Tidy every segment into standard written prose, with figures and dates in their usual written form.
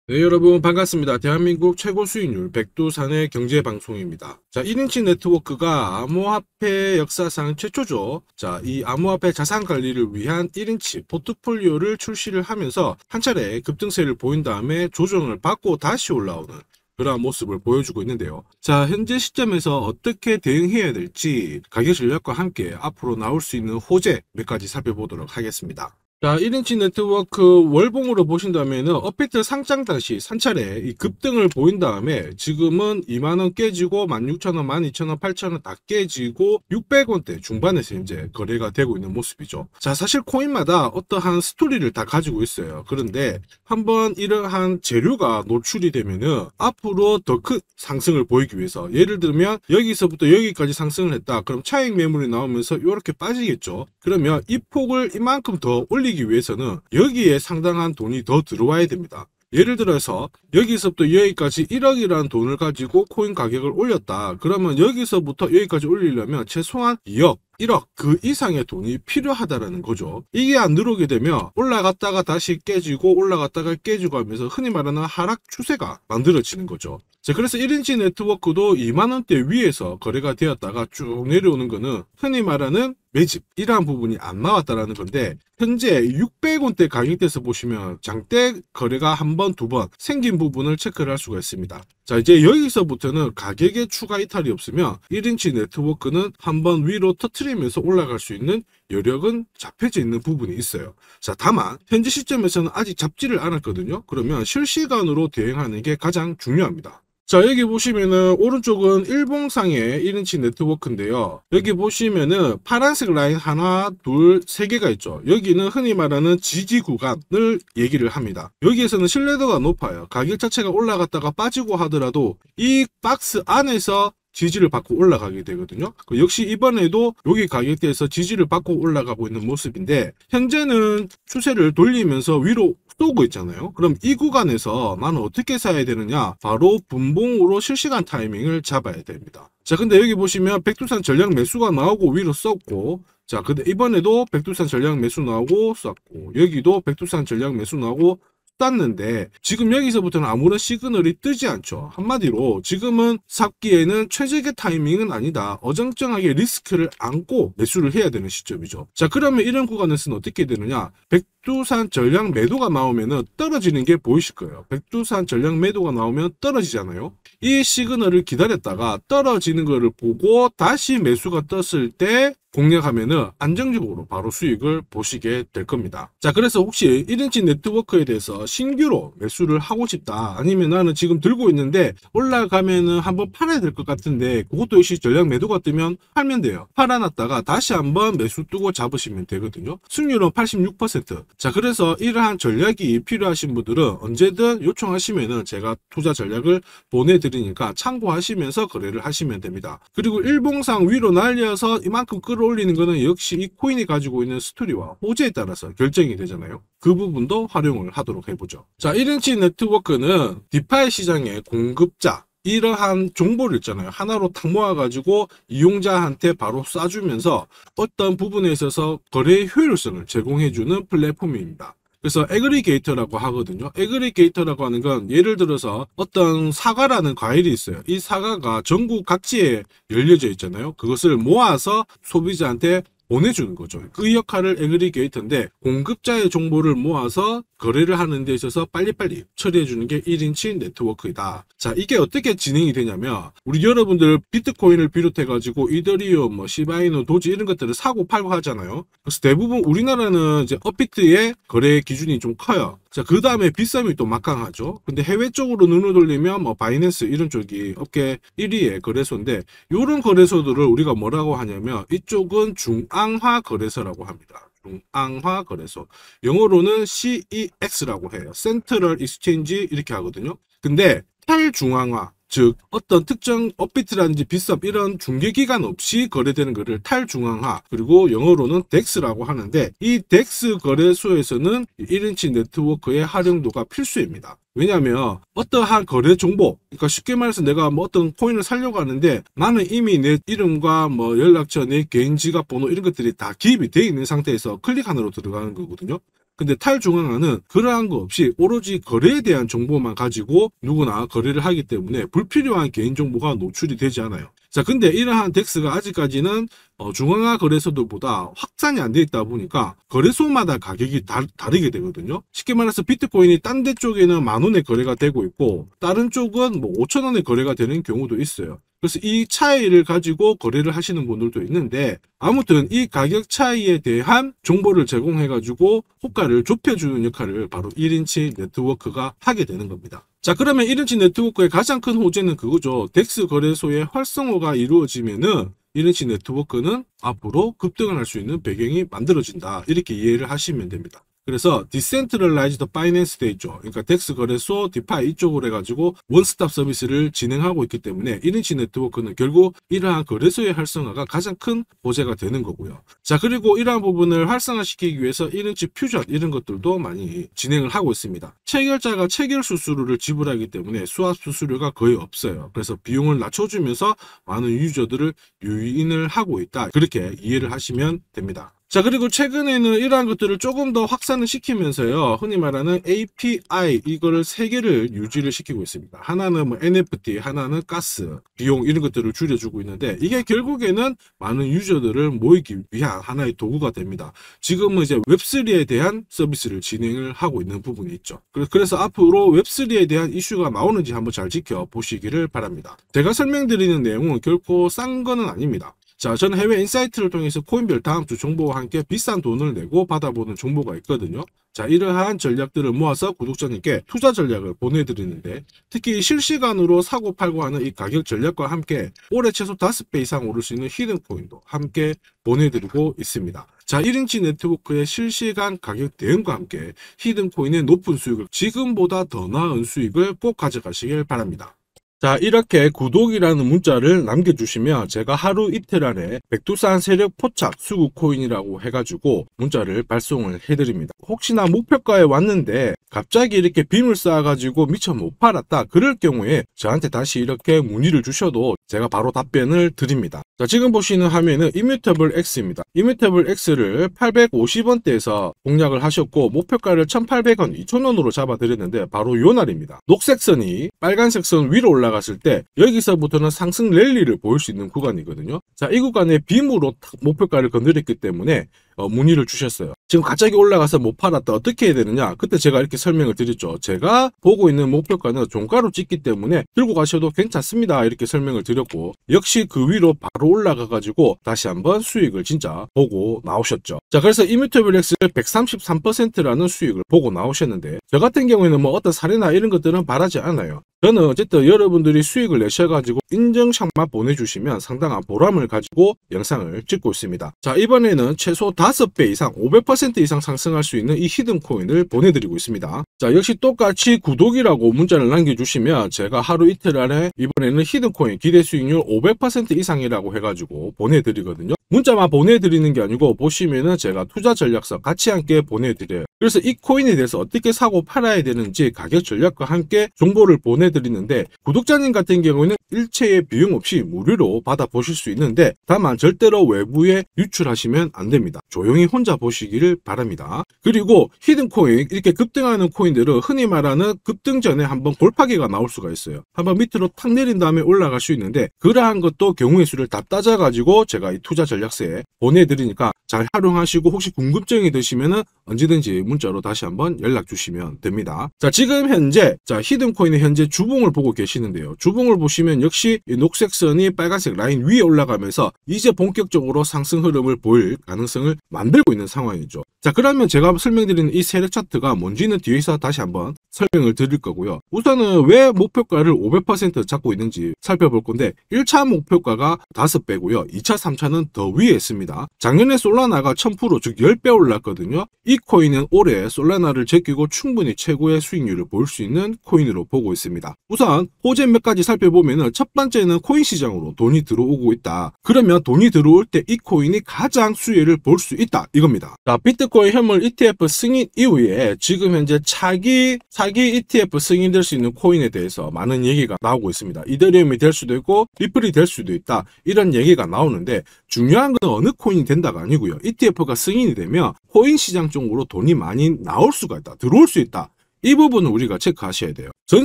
네, 여러분 반갑습니다. 대한민국 최고 수익률 백두산의 경제방송입니다. 자, 1인치 네트워크가 암호화폐 역사상 최초죠. 자, 이 암호화폐 자산 관리를 위한 1인치 포트폴리오를 출시를 하면서 한 차례 급등세를 보인 다음에 조정을 받고 다시 올라오는 그러한 모습을 보여주고 있는데요. 자, 현재 시점에서 어떻게 대응해야 될지 가격 전략과 함께 앞으로 나올 수 있는 호재 몇 가지 살펴보도록 하겠습니다. 자, 1인치 네트워크 월봉으로 보신다면은 업비트 상장 당시 한 차례 이 급등을 보인 다음에 지금은 2만원 깨지고 16,000원, 12,000원, 8,000원 다 깨지고 600원대 중반에서 이제 거래가 되고 있는 모습이죠. 자, 사실 코인마다 어떠한 스토리를 다 가지고 있어요. 그런데 한번 이러한 재료가 노출이 되면은 앞으로 더 큰 상승을 보이기 위해서, 예를 들면 여기서부터 여기까지 상승을 했다. 그럼 차익 매물이 나오면서 이렇게 빠지겠죠. 그러면 이 폭을 이만큼 더 올리기 위해서는 여기에 상당한 돈이 더 들어와야 됩니다. 예를 들어서 여기서부터 여기까지 1억이라는 돈을 가지고 코인 가격을 올렸다. 그러면 여기서부터 여기까지 올리려면 최소한 2억, 1억 그 이상의 돈이 필요하다라는 거죠. 이게 안 들어오게 되면 올라갔다가 다시 깨지고 올라갔다가 깨지고 하면서 흔히 말하는 하락 추세가 만들어지는 거죠. 자, 그래서 1인치 네트워크도 2만원대 위에서 거래가 되었다가 쭉 내려오는 거는 흔히 말하는 매집 이러한 부분이 안 나왔다라는 건데, 현재 600원대 가격대에서 보시면 장대 거래가 한 번, 두 번 생긴 부분을 체크를 할 수가 있습니다. 자, 이제 여기서부터는 가격에 추가 이탈이 없으면 1인치 네트워크는 한번 위로 터트리면서 올라갈 수 있는 여력은 잡혀져 있는 부분이 있어요. 자, 다만 현재 시점에서는 아직 잡지를 않았거든요. 그러면 실시간으로 대응하는 게 가장 중요합니다. 자, 여기 보시면은 오른쪽은 일봉상의 1인치 네트워크인데요. 여기 보시면은 파란색 라인 하나, 둘, 세 개가 있죠. 여기는 흔히 말하는 지지 구간을 얘기를 합니다. 여기에서는 신뢰도가 높아요. 가격 자체가 올라갔다가 빠지고 하더라도 이 박스 안에서 지지를 받고 올라가게 되거든요. 역시 이번에도 여기 가격대에서 지지를 받고 올라가고 있는 모습인데, 현재는 추세를 돌리면서 위로 쏘고 있잖아요. 그럼 이 구간에서 나는 어떻게 사야 되느냐? 바로 분봉으로 실시간 타이밍을 잡아야 됩니다. 자, 근데 여기 보시면 백두산 전략 매수가 나오고 위로 썼고, 자, 근데 이번에도 백두산 전략 매수 나오고 쐈고, 여기도 백두산 전략 매수 나오고 땄는데 지금 여기서부터는 아무런 시그널이 뜨지 않죠. 한마디로 지금은 삽기에는 최적의 타이밍은 아니다. 어정쩡하게 리스크를 안고 매수를 해야 되는 시점이죠. 자, 그러면 이런 구간에서는 어떻게 되느냐? 백두산 전략 매도가 나오면은 떨어지는 게 보이실 거예요. 백두산 전략 매도가 나오면 떨어지잖아요. 이 시그널을 기다렸다가 떨어지는 거를 보고 다시 매수가 떴을 때 공략하면은 안정적으로 바로 수익을 보시게 될 겁니다. 자, 그래서 혹시 1인치 네트워크에 대해서 신규로 매수를 하고 싶다, 아니면 나는 지금 들고 있는데 올라가면은 한번 팔아야 될 것 같은데, 그것도 역시 전략 매도가 뜨면 팔면 돼요. 팔아놨다가 다시 한번 매수 뜨고 잡으시면 되거든요. 수익률은 86%. 자, 그래서 이러한 전략이 필요하신 분들은 언제든 요청하시면은 제가 투자 전략을 보내드리니까 참고하시면서 거래를 하시면 됩니다. 그리고 일봉상 위로 날려서 이만큼 끌어올리는 거는 역시 이 코인이 가지고 있는 스토리와 호재에 따라서 결정이 되잖아요. 그 부분도 활용을 하도록 해보죠. 자, 1인치 네트워크는 디파이 시장의 공급자, 이러한 정보를 있잖아요. 하나로 탁 모아가지고 이용자한테 바로 쏴주면서 어떤 부분에 있어서 거래의 효율성을 제공해주는 플랫폼입니다. 그래서 애그리게이터라고 하거든요. 애그리게이터라고 하는 건 예를 들어서 어떤 사과라는 과일이 있어요. 이 사과가 전국 각지에 열려져 있잖아요. 그것을 모아서 소비자한테 보내주는 거죠. 그 역할을 애그리게이터인데, 공급자의 정보를 모아서 거래를 하는 데 있어서 빨리빨리 처리해주는 게 1인치 네트워크이다. 자, 이게 어떻게 진행이 되냐면, 우리 여러분들 비트코인을 비롯해가지고 이더리움, 시바이누, 도지 이런 것들을 사고 팔고 하잖아요. 그래서 대부분 우리나라는 이제 업비트의 거래 기준이 좀 커요. 자, 그 다음에 비싸면 또 막강하죠. 근데 해외 쪽으로 눈을 돌리면 바이낸스 이런 쪽이 업계 1위의 거래소인데, 이런 거래소들을 우리가 뭐라고 하냐면 이쪽은 중앙화 거래소라고 합니다. 중앙화 거래소. 영어로는 CEX라고 해요. 센트럴 익스체인지 이렇게 하거든요. 근데 탈중앙화, 즉 어떤 특정 업비트라든지 빗썸 이런 중개기관 없이 거래되는 것을 탈중앙화, 그리고 영어로는 DEX라고 하는데, 이 DEX 거래소에서는 1인치 네트워크의 활용도가 필수입니다. 왜냐하면 어떠한 거래 정보, 그러니까 쉽게 말해서 내가 어떤 코인을 사려고 하는데 나는 이미 내 이름과 연락처, 내 개인 지갑 번호 이런 것들이 다 기입이 되어 있는 상태에서 클릭 하나로 들어가는 거거든요. 근데 탈중앙화는 그러한 거 없이 오로지 거래에 대한 정보만 가지고 누구나 거래를 하기 때문에 불필요한 개인정보가 노출이 되지 않아요. 자, 근데 이러한 덱스가 아직까지는 중앙화 거래소들보다 확산이 안 돼 있다 보니까 거래소마다 가격이 다르게 되거든요. 쉽게 말해서 비트코인이 딴 데 쪽에는 10,000원에 거래가 되고 있고 다른 쪽은 뭐 5,000원에 거래가 되는 경우도 있어요. 그래서 이 차이를 가지고 거래를 하시는 분들도 있는데 아무튼 이 가격 차이에 대한 정보를 제공해 가지고 호가를 좁혀주는 역할을 바로 1인치 네트워크가 하게 되는 겁니다. 자, 그러면 1인치 네트워크의 가장 큰 호재는 그거죠. 덱스 거래소의 활성화가 이루어지면은 1인치 네트워크는 앞으로 급등을 할 수 있는 배경이 만들어진다. 이렇게 이해를 하시면 됩니다. 그래서 디센트럴라이즈드 파이낸스 돼 있죠. 그러니까 덱스 거래소, 디파이 이쪽으로 해가지고 원스톱 서비스를 진행하고 있기 때문에 1인치 네트워크는 결국 이러한 거래소의 활성화가 가장 큰 호재가 되는 거고요. 자, 그리고 이러한 부분을 활성화시키기 위해서 1인치 퓨전 이런 것들도 많이 진행을 하고 있습니다. 체결자가 체결 수수료를 지불하기 때문에 수합 수수료가 거의 없어요. 그래서 비용을 낮춰주면서 많은 유저들을 유인을 하고 있다. 그렇게 이해를 하시면 됩니다. 자, 그리고 최근에는 이러한 것들을 조금 더 확산을 시키면서요, 흔히 말하는 API 이거를 3개를 유지를 시키고 있습니다. 하나는 뭐 NFT, 하나는 가스, 비용 이런 것들을 줄여주고 있는데 이게 결국에는 많은 유저들을 모이기 위한 하나의 도구가 됩니다. 지금은 이제 웹3에 대한 서비스를 진행을 하고 있는 부분이 있죠. 그래서 앞으로 웹3에 대한 이슈가 나오는지 한번 잘 지켜보시기를 바랍니다. 제가 설명드리는 내용은 결코 싼 거는 아닙니다. 자, 저는 해외 인사이트를 통해서 코인별 다음 주 정보와 함께 비싼 돈을 내고 받아보는 정보가 있거든요. 자, 이러한 전략들을 모아서 구독자님께 투자 전략을 보내드리는데 특히 실시간으로 사고 팔고 하는 이 가격 전략과 함께 올해 최소 5배 이상 오를 수 있는 히든 코인도 함께 보내드리고 있습니다. 자, 1인치 네트워크의 실시간 가격 대응과 함께 히든 코인의 높은 수익을 지금보다 더 나은 수익을 꼭 가져가시길 바랍니다. 자, 이렇게 구독이라는 문자를 남겨주시면 제가 하루 이틀 안에 백두산 세력 포착 수급 코인이라고 해가지고 문자를 발송을 해드립니다. 혹시나 목표가에 왔는데 갑자기 이렇게 빔을 쌓아가지고 미처 못 팔았다 그럴 경우에 저한테 다시 이렇게 문의를 주셔도 제가 바로 답변을 드립니다. 자, 지금 보시는 화면은 이뮤터블 X입니다. 이뮤터블 X를 850원대에서 공략을 하셨고 목표가를 1,800원, 2,000원으로 잡아드렸는데 바로 요 날입니다. 녹색 선이 빨간색 선 위로 올라갔을 때 여기서부터는 상승 랠리를 보일 수 있는 구간이거든요. 자, 이 구간에 빔으로 목표가를 건드렸기 때문에 문의를 주셨어요. 지금 갑자기 올라가서 못 팔았다 어떻게 해야 되느냐, 그때 제가 이렇게 설명을 드렸죠. 제가 보고 있는 목표가는 종가로 찍기 때문에 들고 가셔도 괜찮습니다 이렇게 설명을 드렸고 역시 그 위로 바로 올라가 가지고 다시 한번 수익을 진짜 보고 나오셨죠. 자, 그래서 이뮤터블 X를 133%라는 수익을 보고 나오셨는데 저 같은 경우에는 뭐 어떤 사례나 이런 것들은 바라지 않아요. 저는 어쨌든 여러분들이 수익을 내셔가지고 인증샷만 보내주시면 상당한 보람을 가지고 영상을 찍고 있습니다. 자, 이번에는 최소 5배 이상 500% 이상 상승할 수 있는 이 히든 코인을 보내드리고 있습니다. 자, 역시 똑같이 구독이라고 문자를 남겨주시면 제가 하루 이틀 안에 이번에는 히든 코인 기대 수익률 500% 이상이라고 해가지고 보내드리거든요. 문자만 보내드리는 게 아니고 보시면은 제가 투자 전략서 같이 함께 보내드려요. 그래서 이 코인에 대해서 어떻게 사고 팔아야 되는지 가격 전략과 함께 정보를 보내드리는데 구독자님 같은 경우는 일체의 비용 없이 무료로 받아보실 수 있는데 다만 절대로 외부에 유출하시면 안 됩니다. 조용히 혼자 보시기를 바랍니다. 그리고 히든 코인 이렇게 급등하는 코인들은 흔히 말하는 급등 전에 한번 골파기가 나올 수가 있어요. 한번 밑으로 탁 내린 다음에 올라갈 수 있는데 그러한 것도 경우의 수를 다 따져가지고 제가 이 투자 전략서에 보내드리니까 잘 활용하시고 혹시 궁금증이 드시면은 언제든지 문자로 다시 한번 연락 주시면 됩니다. 자, 지금 현재 히든 코인의 현재 주봉을 보고 계시는데요. 주봉을 보시면 역시 이 녹색 선이 빨간색 라인 위에 올라가면서 이제 본격적으로 상승 흐름을 보일 가능성을 만들고 있는 상황이죠. 자, 그러면 제가 설명드리는 이 세력 차트가 뭔지는 뒤에서 다시 한번 설명을 드릴 거고요. 우선은 왜 목표가를 500% 잡고 있는지 살펴볼 건데 1차 목표가가 5배고요. 2차, 3차는 더 위에 있습니다. 작년에 솔라나가 1000% 즉 10배 올랐거든요. 이 코인은 올해 솔라나를 제끼고 충분히 최고의 수익률을 볼 수 있는 코인으로 보고 있습니다. 우선 호재 몇 가지 살펴보면 첫 번째는 코인 시장으로 돈이 들어오고 있다. 그러면 돈이 들어올 때 이 코인이 가장 수혜를 볼 수 있다 이겁니다. 자, 비트코인 현물 ETF 승인 이후에 지금 현재 사기 ETF 승인될 수 있는 코인에 대해서 많은 얘기가 나오고 있습니다. 이더리움이 될 수도 있고 리플이 될 수도 있다 이런 얘기가 나오는데 중요한 중요한 건 어느 코인이 된다가 아니고요. ETF가 승인이 되면 코인 시장 쪽으로 돈이 많이 나올 수가 있다. 들어올 수 있다. 이 부분은 우리가 체크하셔야 돼요. 전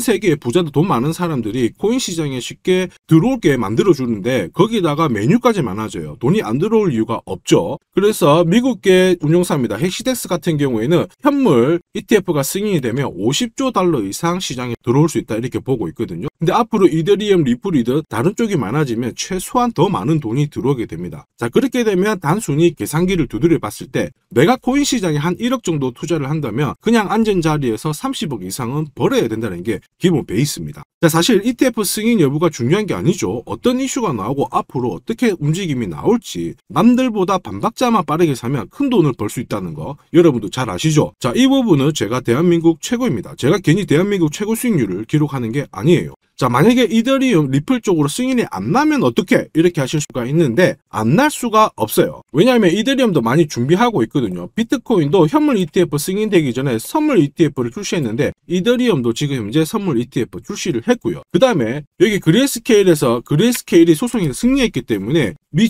세계의 부자도 돈 많은 사람들이 코인 시장에 쉽게 들어올게 만들어주는데 거기다가 메뉴까지 많아져요. 돈이 안 들어올 이유가 없죠. 그래서 미국계 운용사입니다. 헥시덱스 같은 경우에는 현물 ETF가 승인이 되면 50조 달러 이상 시장에 들어올 수 있다 이렇게 보고 있거든요. 근데 앞으로 이더리움, 리플이든 다른 쪽이 많아지면 최소한 더 많은 돈이 들어오게 됩니다. 자, 그렇게 되면 단순히 계산기를 두드려 봤을 때 내가 코인 시장에 한 1억 정도 투자를 한다면 그냥 앉은 자리에서 30억 이상은 벌어야 된다는 게 기본 베이스입니다. 자, 사실 ETF 승인 여부가 중요한 게 아니죠. 어떤 이슈가 나오고 앞으로 어떻게 움직임이 나올지 남들보다 반박자만 빠르게 사면 큰 돈을 벌 수 있다는 거 여러분도 잘 아시죠? 자, 이 부분은 제가 대한민국 최고입니다. 제가 괜히 대한민국 최고 수익률을 기록하는 게 아니에요. 자, 만약에 이더리움, 리플 쪽으로 승인이 안 나면 어떻게? 이렇게 하실 수가 있는데 안 날 수가 없어요. 왜냐하면 이더리움도 많이 준비하고 있거든요. 비트코인도 현물 ETF 승인되기 전에 선물 ETF를 출시했는데 이더리움도 지금 현재 선물 ETF 출시를 했고요. 그 다음에 여기 그레이스케일에서 그레이스케일이 소송에서 승리했기 때문에 미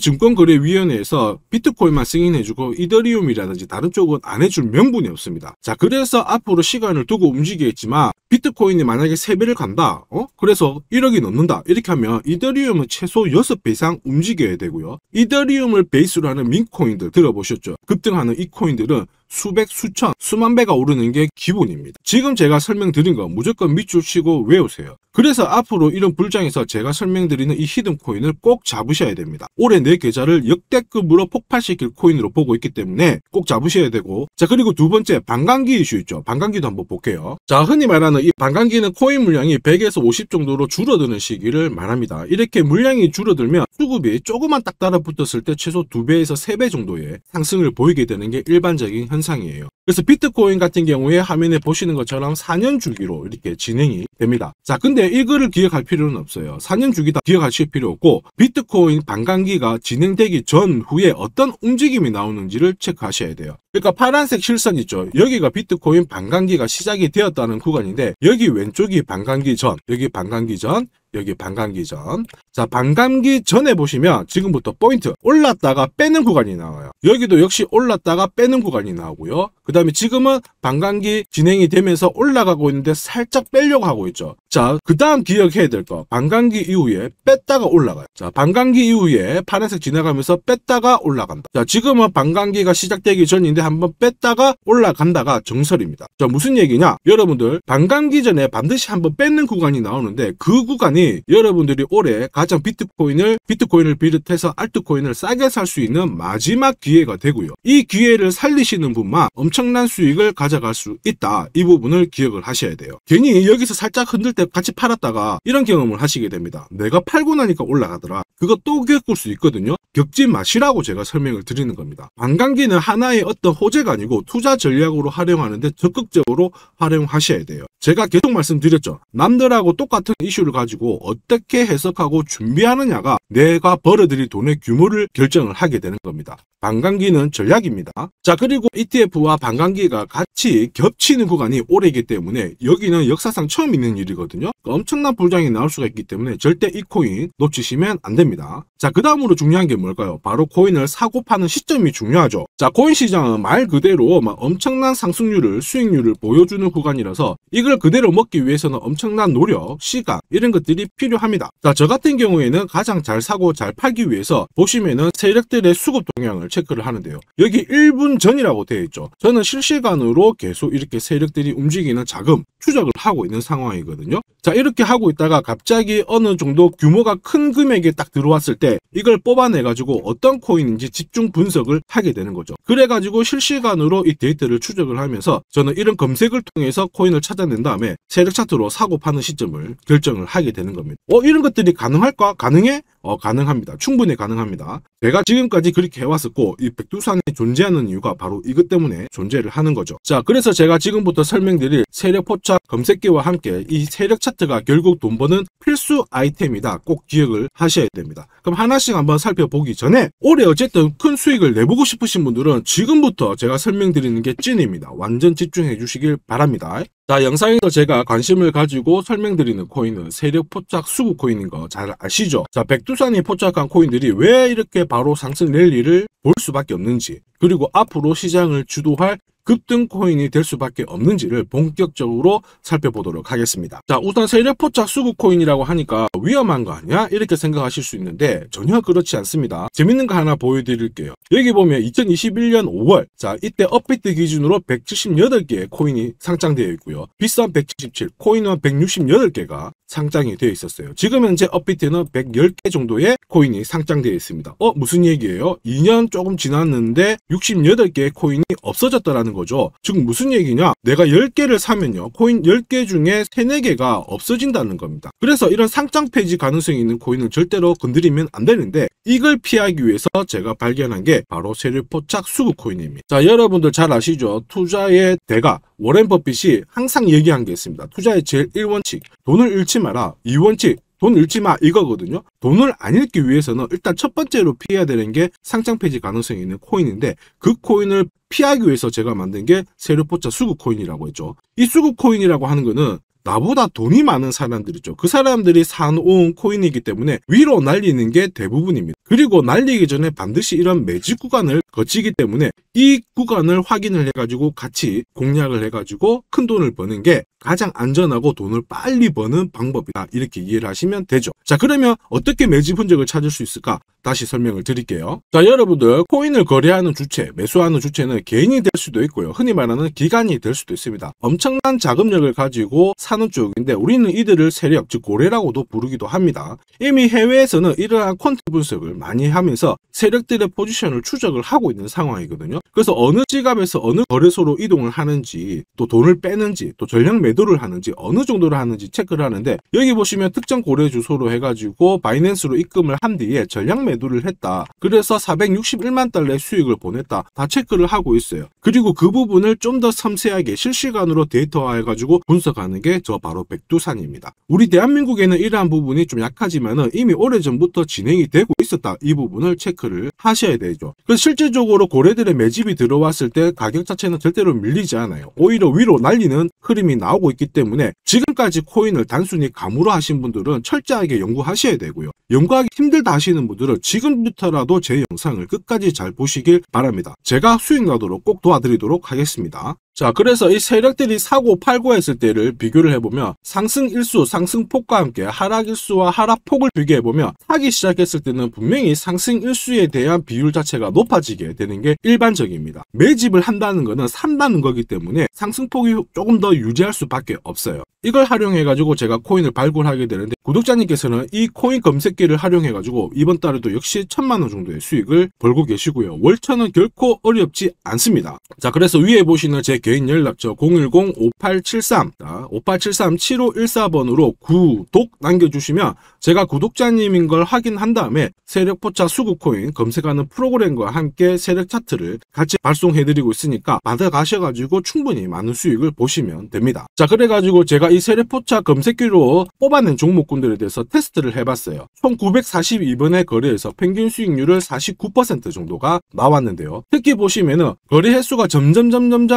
증권거래위원회에서 비트코인만 승인해주고 이더리움이라든지 다른 쪽은 안 해줄 명분이 없습니다. 자, 그래서 앞으로 시간을 두고 움직이겠지만 비트코인이 만약에 3배를 간다. 그래서 1억이 넘는다. 이렇게 하면 이더리움은 최소 6배 이상 움직여야 되고요. 이더리움을 베이스로 하는 민코인들 들어보셨죠? 급등하는 이 코인들은 수백, 수천, 수만 배가 오르는 게 기본입니다. 지금 제가 설명드린 거 무조건 밑줄 치고 외우세요. 그래서 앞으로 이런 불장에서 제가 설명드리는 이 히든코인을 꼭 잡으셔야 됩니다. 올해 내 계좌를 역대급으로 폭발시킬 코인으로 보고 있기 때문에 꼭 잡으셔야 되고, 자, 그리고 두 번째 반감기 이슈 있죠. 반감기도 한번 볼게요. 자, 흔히 말하는 이 반감기는 코인 물량이 100에서 50 정도로 줄어드는 시기를 말합니다. 이렇게 물량이 줄어들면 수급이 조금만 딱 달라붙었을 때 최소 2배에서 3배 정도의 상승을 보이게 되는 게 일반적인 현상이에요. 그래서 비트코인 같은 경우에 화면에 보시는 것처럼 4년 주기로 이렇게 진행이 됩니다. 자, 근데 이거를 기억할 필요는 없어요. 4년 주기 다 기억하실 필요 없고 비트코인 반감기가 진행되기 전후에 어떤 움직임이 나오는지를 체크하셔야 돼요. 그러니까 파란색 실선 있죠. 여기가 비트코인 반감기가 시작이 되었다는 구간인데 여기 왼쪽이 반감기 전, 여기 반감기 전, 여기 반감기 전. 자, 반감기 전에 보시면 지금부터 포인트 올랐다가 빼는 구간이 나와요. 여기도 역시 올랐다가 빼는 구간이 나오고요. 그 다음에 지금은 반감기 진행이 되면서 올라가고 있는데 살짝 빼려고 하고 있죠. 자, 그 다음 기억해야 될 거 반감기 이후에 뺐다가 올라가요. 자, 반감기 이후에 파란색 지나가면서 뺐다가 올라간다. 자, 지금은 반감기가 시작되기 전인데 한번 뺐다가 올라간다가 정설입니다. 자, 무슨 얘기냐? 여러분들 반감기 전에 반드시 한번 뺏는 구간이 나오는데 그 구간이 여러분들이 올해 가장 비트코인을 비롯해서 알트코인을 싸게 살 수 있는 마지막 기회가 되고요. 이 기회를 살리시는 분만 엄청난 수익을 가져갈 수 있다. 이 부분을 기억을 하셔야 돼요. 괜히 여기서 살짝 흔들 때 같이 팔았다가 이런 경험을 하시게 됩니다. 내가 팔고 나니까 올라가더라. 그거 또 겪을 수 있거든요. 겪지 마시라고 제가 설명을 드리는 겁니다. 반감기는 하나의 어떤 호재가 아니고 투자 전략으로 활용하는데 적극적으로 활용하셔야 돼요. 제가 계속 말씀드렸죠. 남들하고 똑같은 이슈를 가지고 어떻게 해석하고 준비하느냐가 내가 벌어들일 돈의 규모를 결정을 하게 되는 겁니다. 반감기는 전략입니다. 자, 그리고 ETF와 반감기가 같이 겹치는 구간이 올해이기 때문에 여기는 역사상 처음 있는 일이거든요. 엄청난 불장이 나올 수가 있기 때문에 절대 이 코인 놓치시면 안 됩니다. 자, 그 다음으로 중요한 게 뭘까요? 바로 코인을 사고 파는 시점이 중요하죠. 자, 코인 시장은 말 그대로 엄청난 상승률을, 수익률을 보여주는 구간이라서 이걸 그대로 먹기 위해서는 엄청난 노력, 시간 이런 것들이 필요합니다. 자, 저 같은 경우에는 가장 잘 사고 잘 팔기 위해서 보시면은 세력들의 수급 동향을 체크를 하는데요. 여기 1분 전이라고 되어 있죠. 저는 실시간으로 계속 이렇게 세력들이 움직이는 자금 추적을 하고 있는 상황이거든요. 자, 이렇게 하고 있다가 갑자기 어느 정도 규모가 큰 금액이 딱 들어왔을 때 이걸 뽑아내가지고 어떤 코인인지 집중 분석을 하게 되는 거죠. 그래가지고 실시간으로 이 데이터를 추적을 하면서 저는 이런 검색을 통해서 코인을 찾아낸 다음에 세력 차트로 사고 파는 시점을 결정을 하게 되는 겁니다. 이런 것들이 가능할까? 가능해? 가능합니다. 충분히 가능합니다. 제가 지금까지 그렇게 해왔었고 이 백두산이 존재하는 이유가 바로 이것 때문에 존재를 하는 거죠. 자, 그래서 제가 지금부터 설명드릴 세력 포착 검색기와 함께 이 세력 차트가 결국 돈 버는 필수 아이템이다. 꼭 기억을 하셔야 됩니다. 그럼 하나씩 한번 살펴보기 전에 올해 어쨌든 큰 수익을 내보고 싶으신 분들은 지금부터 제가 설명드리는 게 찐입니다. 완전 집중해 주시길 바랍니다. 자, 영상에서 제가 관심을 가지고 설명드리는 코인은 세력 포착 수급 코인인 거 잘 아시죠? 자, 백두산이 포착한 코인들이 왜 이렇게 바로 상승 랠리를 볼 수밖에 없는지, 그리고 앞으로 시장을 주도할 급등 코인이 될 수밖에 없는지를 본격적으로 살펴보도록 하겠습니다. 자, 우선 세력 포착 수급 코인이라고 하니까 위험한 거 아니야? 이렇게 생각하실 수 있는데 전혀 그렇지 않습니다. 재밌는 거 하나 보여드릴게요. 여기 보면 2021년 5월, 자, 이때 업비트 기준으로 178개의 코인이 상장되어 있고요. 비싼 177, 코인은 168개가 상장이 되어 있었어요. 지금 현재 업비트는 110개 정도의 코인이 상장되어 있습니다. 무슨 얘기예요? 2년 조금 지났는데 68개의 코인이 없어졌다라는 거죠. 즉 무슨 얘기냐? 내가 10개를 사면요, 코인 10개 중에 3, 4개가 없어진다는 겁니다. 그래서 이런 상장 폐지 가능성이 있는 코인은 절대로 건드리면 안 되는데, 이걸 피하기 위해서 제가 발견한 게 바로 세력 포착 수급 코인입니다. 자, 여러분들 잘 아시죠? 투자의 대가 워렌 버핏이 항상 얘기한 게 있습니다. 투자의 제일 1원칙, 돈을 잃지 마라. 2원칙, 돈 잃지 마, 이거거든요. 돈을 안 잃기 위해서는 일단 첫 번째로 피해야 되는 게 상장 폐지 가능성이 있는 코인인데, 그 코인을 피하기 위해서 제가 만든 게 세력 포착 수급 코인이라고 했죠. 이 수급 코인이라고 하는 거는 나보다 돈이 많은 사람들이죠. 그 사람들이 사놓은 코인이기 때문에 위로 날리는 게 대부분입니다. 그리고 날리기 전에 반드시 이런 매집 구간을 거치기 때문에 이 구간을 확인을 해가지고 같이 공략을 해가지고 큰 돈을 버는 게 가장 안전하고 돈을 빨리 버는 방법이다, 이렇게 이해를 하시면 되죠. 자, 그러면 어떻게 매집 흔적을 찾을 수 있을까? 다시 설명을 드릴게요. 자, 여러분들 코인을 거래하는 주체, 매수하는 주체는 개인이 될 수도 있고요, 흔히 말하는 기관이 될 수도 있습니다. 엄청난 자금력을 가지고 사는 쪽인데 우리는 이들을 세력, 즉 고래라고도 부르기도 합니다. 이미 해외에서는 이러한 퀀트 분석을 많이 하면서 세력들의 포지션을 추적을 하고 있는 상황이거든요. 그래서 어느 지갑에서 어느 거래소로 이동을 하는지, 또 돈을 빼는지, 또 전량 매도를 하는지, 어느 정도를 하는지 체크를 하는데, 여기 보시면 특정 거래 주소로 해가지고 바이낸스로 입금을 한 뒤에 전량 매도를 했다, 그래서 461만 달러의 수익을 보냈다, 다 체크를 하고 있어요. 그리고 그 부분을 좀 더 섬세하게 실시간으로 데이터화해가지고 분석하는 게 저 바로 백두산입니다. 우리 대한민국에는 이러한 부분이 좀 약하지만은 이미 오래전부터 진행이 되고 있었다, 이 부분을 체크를 하셔야 되죠. 그래서 실질적으로 고래들의 매집이 들어왔을 때 가격 자체는 절대로 밀리지 않아요. 오히려 위로 날리는 흐름이 나오고 있기 때문에 지금까지 코인을 단순히 감으로 하신 분들은 철저하게 연구하셔야 되고요. 연구하기 힘들다 하시는 분들은 지금부터라도 제 영상을 끝까지 잘 보시길 바랍니다. 제가 수익 나도록 꼭 도와드리도록 하겠습니다. 자, 그래서 이 세력들이 사고 팔고 했을 때를 비교를 해보면 상승 일수, 상승폭과 함께 하락 일수와 하락폭을 비교해보면 사기 시작했을 때는 분명히 상승 일수에 대한 비율 자체가 높아지게 되는 게 일반적입니다. 매집을 한다는 거는 산다는 거기 때문에 상승폭이 조금 더 유지할 수밖에 없어요. 이걸 활용해가지고 제가 코인을 발굴하게 되는데, 구독자님께서는 이 코인 검색기를 활용해가지고 이번 달에도 역시 1000만원 정도의 수익을 벌고 계시고요. 월천은 결코 어렵지 않습니다. 자, 그래서 위에 보시는 제 개인 연락처 010-5873-7514번으로 구독 남겨주시면 제가 구독자님인 걸 확인한 다음에 세력 포착 수급 코인 검색하는 프로그램과 함께 세력 차트를 같이 발송해드리고 있으니까 받아가셔가지고 충분히 많은 수익을 보시면 됩니다. 자, 그래가지고 제가 이 세력 포착 검색기로 뽑아낸 종목군들에 대해서 테스트를 해봤어요. 총 942번의 거래에서 평균 수익률을 49% 정도가 나왔는데요. 특히 보시면은 거래 횟수가 점점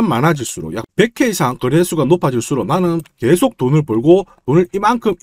많아질수록 약 100회 이상 거래 횟수가 높아질수록 나는 계속 돈을 벌고 돈을 이만큼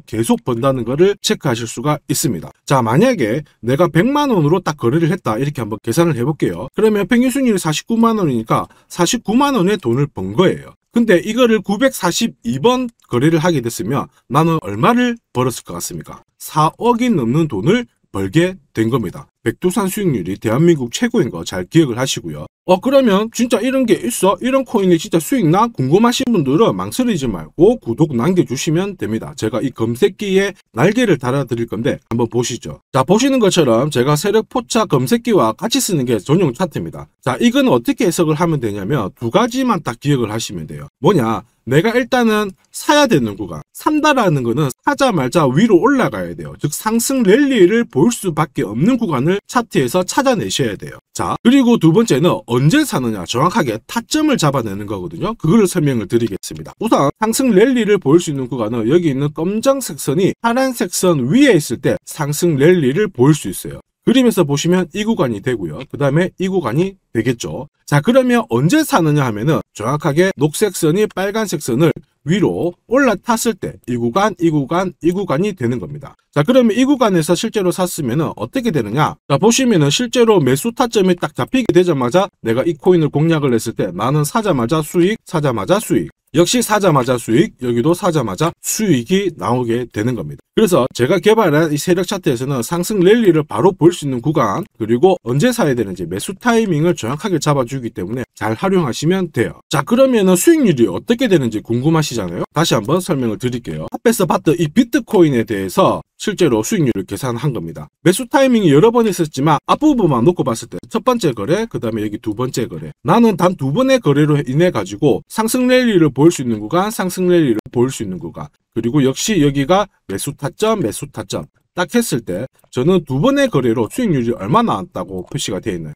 계속 번다는 거를 체크하실 수가 있습니다. 자, 만약에 내가 100만원으로 딱 거래를 했다, 이렇게 한번 계산을 해볼게요. 그러면 평균 수익률이 49만원이니까 49만원의 돈을 번 거예요. 근데 이거를 942번 거래를 하게 됐으면 나는 얼마를 벌었을 것 같습니까? 4억이 넘는 돈을 벌게 된 겁니다. 백두산 수익률이 대한민국 최고인 거 잘 기억을 하시고요. 그러면 진짜 이런 게 있어? 이런 코인이 진짜 수익 나? 궁금하신 분들은 망설이지 말고 구독 남겨주시면 됩니다. 제가 이 검색기에 날개를 달아드릴 건데 한번 보시죠. 자, 보시는 것처럼 제가 세력 포착 검색기와 같이 쓰는 게 전용 차트입니다. 자, 이건 어떻게 해석을 하면 되냐면 두 가지만 딱 기억을 하시면 돼요. 뭐냐? 내가 일단은 사야 되는 구간, 산다라는 거는 사자마자 위로 올라가야 돼요. 즉 상승 랠리를 볼 수밖에 없는 구간을 차트에서 찾아내셔야 돼요. 자, 그리고 두 번째는 언제 사느냐, 정확하게 타점을 잡아내는 거거든요. 그걸 설명을 드리겠습니다. 우선 상승 랠리를 볼 수 있는 구간은 여기 있는 검정색 선이 파란색 선 위에 있을 때 상승 랠리를 볼 수 있어요. 그림에서 보시면 이 구간이 되고요. 그 다음에 이 구간이 되겠죠. 자, 그러면 언제 사느냐 하면은 정확하게 녹색 선이 빨간색 선을 위로 올라탔을 때 이 구간, 이 구간, 이 구간이 되는 겁니다. 자, 그러면 이 구간에서 실제로 샀으면은 어떻게 되느냐? 자, 보시면은 실제로 매수 타점이 딱 잡히게 되자마자 내가 이 코인을 공략을 했을 때 나는 사자마자 수익, 사자마자 수익. 역시 사자마자 수익, 여기도 사자마자 수익이 나오게 되는 겁니다. 그래서 제가 개발한 이 세력 차트에서는 상승 랠리를 바로 볼 수 있는 구간, 그리고 언제 사야 되는지 매수 타이밍을 정확하게 잡아주기 때문에 잘 활용하시면 돼요. 자, 그러면은 수익률이 어떻게 되는지 궁금하시잖아요. 다시 한번 설명을 드릴게요. 앞에서 봤던 이 비트코인에 대해서 실제로 수익률을 계산한 겁니다. 매수 타이밍이 여러 번 있었지만 앞부분만 놓고 봤을 때 첫 번째 거래, 그 다음에 여기 두 번째 거래. 나는 단 두 번의 거래로 인해 가지고 상승 랠리를 볼 수 있는 구간, 상승 랠리를 볼 수 있는 구간. 그리고 역시 여기가 매수 타점, 매수 타점. 딱 했을 때 저는 두 번의 거래로 수익률이 얼마 나왔다고 표시가 되어 있나요?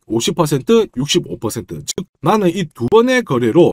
150%, 65%. 즉 나는 이 두 번의 거래로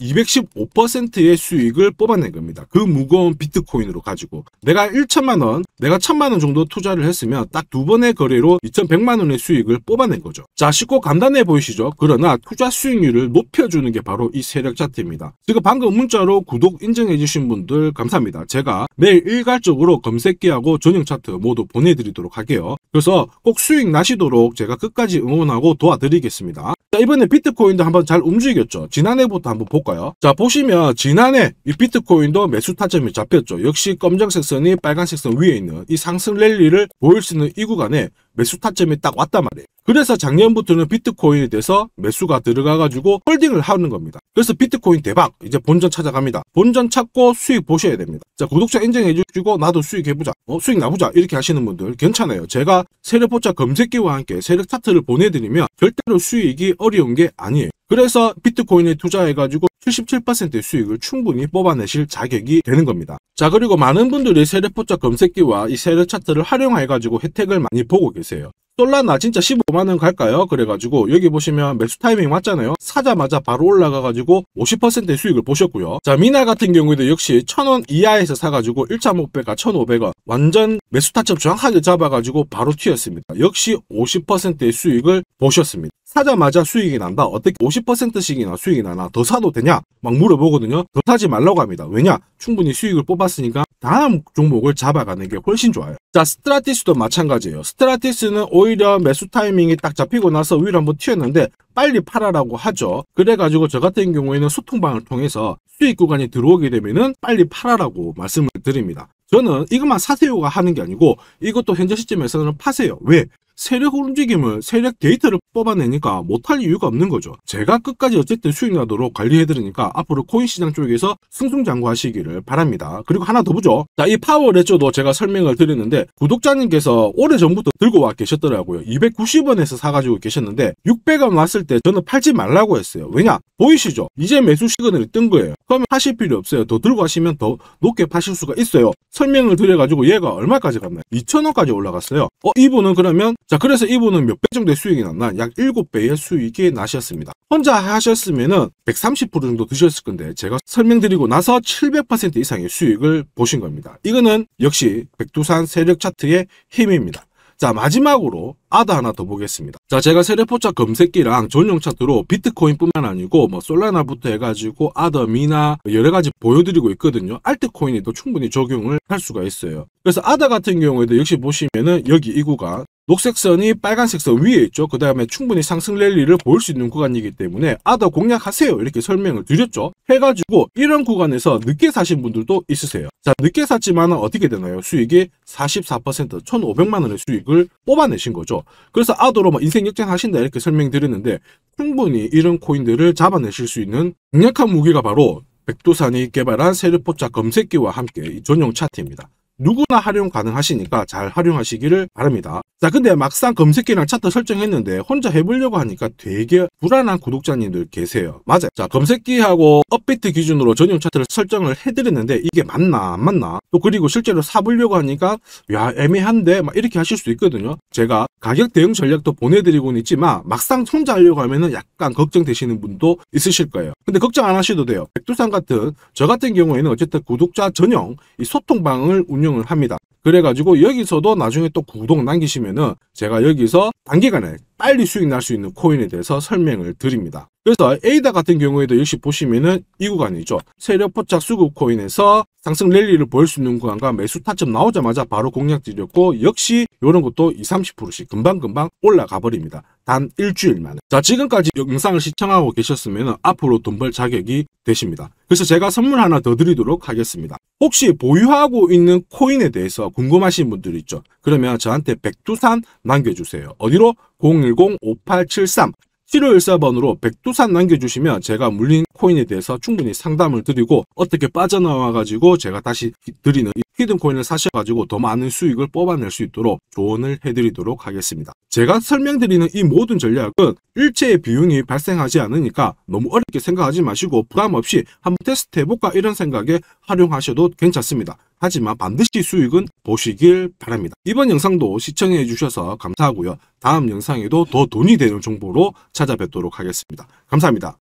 215%의 수익을 뽑아낸 겁니다. 그 무거운 비트코인으로 가지고 내가 1천만 원, 내가 1,000만 원 정도 투자를 했으면 딱 두 번의 거래로 2,100만 원의 수익을 뽑아낸 거죠. 자, 쉽고 간단해 보이시죠? 그러나 투자 수익률을 높여주는 게 바로 이 세력 차트입니다. 지금 방금 문자로 구독 인정해 주신 분들 감사합니다. 제가 매일 일괄적으로 검색기하고 전용 차트 모두 보내드리도록 할게요. 그래서 꼭 수익 나시도록 제가 끝까지 응원하고 도와드리겠습니다. 자, 이번에 비트코인도 한번 잘 움직였죠. 지난해부터 한번 볼까요? 자, 보시면 지난해 이 비트코인도 매수 타점이 잡혔죠. 역시 검정색 선이 빨간색 선 위에 있는 이 상승 랠리를 보일 수 있는 이 구간에 매수 타점이 딱 왔단 말이에요. 그래서 작년부터는 비트코인에 대해서 매수가 들어가가지고 홀딩을 하는 겁니다. 그래서 비트코인 대박! 이제 본전 찾아갑니다. 본전 찾고 수익 보셔야 됩니다. 자, 구독자 인정해 주시고 나도 수익 해보자. 수익 나보자. 이렇게 하시는 분들 괜찮아요. 제가 세력포차 검색기와 함께 세력 차트를 보내드리면 절대로 수익이 어려운 게 아니에요. 그래서 비트코인에 투자해가지고 77%의 수익을 충분히 뽑아내실 자격이 되는 겁니다. 자, 그리고 많은 분들이 세력포차 검색기와 이 세력 차트를 활용해가지고 혜택을 많이 보고 계세요. 솔라나 진짜 15만 원 갈까요? 그래가지고 여기 보시면 매수 타이밍 맞잖아요. 사자마자 바로 올라가가지고 50%의 수익을 보셨고요. 자, 미나 같은 경우에도 역시 1,000원 이하에서 사가지고 1차 목표가 1,500원 완전 매수 타점 정확하게 잡아가지고 바로 튀었습니다. 역시 50%의 수익을 보셨습니다. 사자마자 수익이 난다. 어떻게 50%씩이나 수익이 나나? 더 사도 되냐? 막 물어보거든요. 더 사지 말라고 합니다. 왜냐? 충분히 수익을 뽑았으니까 다음 종목을 잡아가는 게 훨씬 좋아요. 자, 스트라티스도 마찬가지예요. 스트라티스는 오히려 매수 타이밍이 딱 잡히고 나서 위로 한번 튀었는데 빨리 팔아라고 하죠. 그래가지고 저 같은 경우에는 소통방을 통해서 수익 구간이 들어오게 되면은 빨리 팔아라고 말씀을 드립니다. 저는 이것만 사세요가 하는 게 아니고 이것도 현재 시점에서는 파세요. 왜? 세력 움직임을, 세력 데이터를 뽑아내니까 못할 이유가 없는 거죠. 제가 끝까지 어쨌든 수익 나도록 관리해드리니까 앞으로 코인 시장 쪽에서 승승장구하시기를 바랍니다. 그리고 하나 더 보죠. 자, 이 파워레저도 제가 설명을 드렸는데 구독자님께서 오래전부터 들고 와 계셨더라고요. 290원에서 사가지고 계셨는데 600원 왔을 때 저는 팔지 말라고 했어요. 왜냐? 보이시죠? 이제 매수 시그널이 뜬 거예요. 그러면 하실 필요 없어요. 더 들고 가시면 더 높게 파실 수가 있어요. 설명을 드려가지고 얘가 얼마까지 갔나요? 2,000원까지 올라갔어요. 이분은 그러면 자, 그래서 이분은 몇 배 정도의 수익이 났나? 약 7배의 수익이 나셨습니다. 혼자 하셨으면은 130% 정도 드셨을 건데 제가 설명드리고 나서 700% 이상의 수익을 보신 겁니다. 이거는 역시 백두산 세력 차트의 힘입니다. 자, 마지막으로 아더 하나 더 보겠습니다. 자, 제가 세력포차 검색기랑 전용 차트로 비트코인뿐만 아니고 뭐 솔라나부터 해가지고 아더, 미나 여러 가지 보여드리고 있거든요. 알트코인에도 충분히 적용을 할 수가 있어요. 그래서 아더 같은 경우에도 역시 보시면은 여기 이 구간 녹색 선이 빨간색 선 위에 있죠. 그 다음에 충분히 상승 랠리를 볼 수 있는 구간이기 때문에 아더 공략하세요. 이렇게 설명을 드렸죠. 해가지고 이런 구간에서 늦게 사신 분들도 있으세요. 자, 늦게 샀지만 어떻게 되나요? 수익이 44%, 1,500만 원의 수익을 뽑아내신 거죠. 그래서 아더로 뭐 인생 역전하신다 이렇게 설명드렸는데 충분히 이런 코인들을 잡아내실 수 있는 강력한 무기가 바로 백두산이 개발한 세력포차 검색기와 함께 이 전용 차트입니다. 누구나 활용 가능하시니까 잘 활용하시기를 바랍니다. 자, 근데 막상 검색기랑 차트 설정했는데 혼자 해보려고 하니까 되게 불안한 구독자님들 계세요. 맞아요. 자, 검색기하고 업비트 기준으로 전용 차트를 설정을 해드렸는데 이게 맞나 안 맞나? 또 그리고 실제로 사보려고 하니까 야, 애매한데 막 이렇게 하실 수 있거든요. 제가 가격 대응 전략도 보내드리고는 있지만 막상 혼자 하려고 하면은 약간 걱정되시는 분도 있으실 거예요. 근데 걱정 안 하셔도 돼요. 백두산 같은 저 같은 경우에는 어쨌든 구독자 전용 이 소통방을 운영을 합니다. 그래가지고 여기서도 나중에 또 구독 남기시면은 제가 여기서 단기간에 빨리 수익 날 수 있는 코인에 대해서 설명을 드립니다. 그래서 에이다 같은 경우에도 역시 보시면은 이 구간이죠. 세력 포착 수급 코인에서 상승 랠리를 보일 수 있는 구간과 매수 타점 나오자마자 바로 공략 드렸고, 역시 이런 것도 20-30%씩 금방금방 올라가 버립니다. 단 일주일 만에. 자, 지금까지 영상을 시청하고 계셨으면 앞으로 돈 벌 자격이 되십니다. 그래서 제가 선물 하나 더 드리도록 하겠습니다. 혹시 보유하고 있는 코인에 대해서 궁금하신 분들 있죠? 그러면 저한테 백두산 남겨주세요. 어디로? 010-5873 7514번으로 백두산 남겨주시면 제가 물린 코인에 대해서 충분히 상담을 드리고, 어떻게 빠져나와가지고 제가 다시 드리는 이 히든 코인을 사셔가지고 더 많은 수익을 뽑아낼 수 있도록 조언을 해드리도록 하겠습니다. 제가 설명드리는 이 모든 전략은 일체의 비용이 발생하지 않으니까 너무 어렵게 생각하지 마시고 부담 없이 한번 테스트 해볼까 이런 생각에 활용하셔도 괜찮습니다. 하지만 반드시 수익은 보시길 바랍니다. 이번 영상도 시청해 주셔서 감사하고요. 다음 영상에도 더 돈이 되는 정보로 찾아뵙도록 하겠습니다. 감사합니다.